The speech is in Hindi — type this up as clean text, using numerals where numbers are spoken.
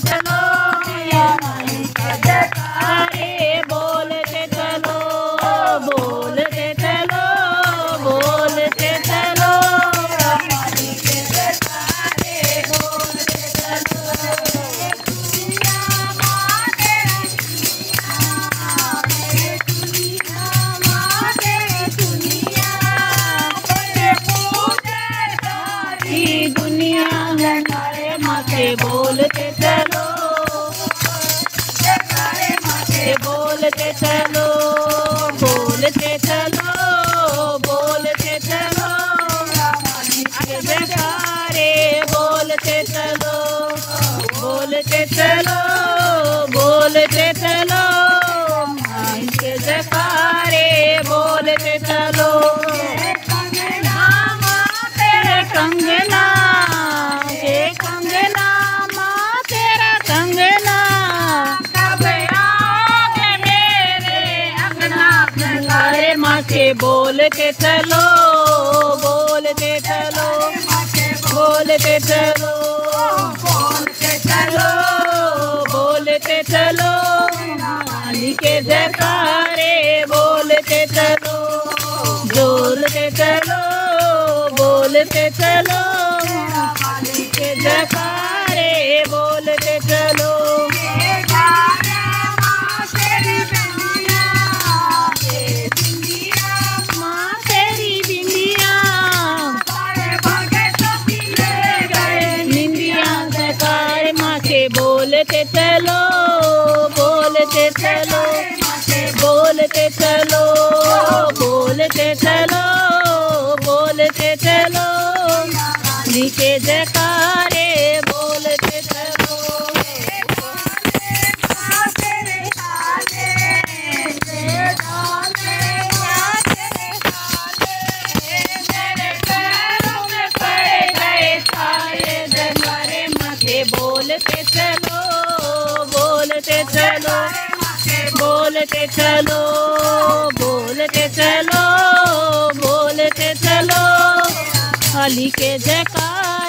चलो माई के जयकारे बोलते चलो बोलते चलो बोलते चलो माई के जयकारे बोलते चलो दुनिया माँ तेरी दुनिया दुनिया है नारे माथे बोलते चलो बोलते चलो बोलते चलो बोलते चलो के जयकारे बोलते चलो बोलते चलो बोलते चलो माई के जयकारे बोलते चलो कंगना के कंगना माँ तेरा कंगना कब आओगे मेरे अंगना अरे माँ के बोलते चलो बोलते चलो बोलते चलो बोलते चलो बोलते चलो माली के जयकारे बोलते चलो बोलते चलो बोलते चलो माली के जयकारे बोलते चलो माँ तेरी बिंदिया निंदिया जयकारे माँ के बोलते चलो बोलते चलो बोलते चलो बोलते चलो बोलते चलो माली के जयकारे बोलते चलो बोलते चलो बोलते चलो बोलते चलो बोलते चलो बोलते चलो माली के जयकार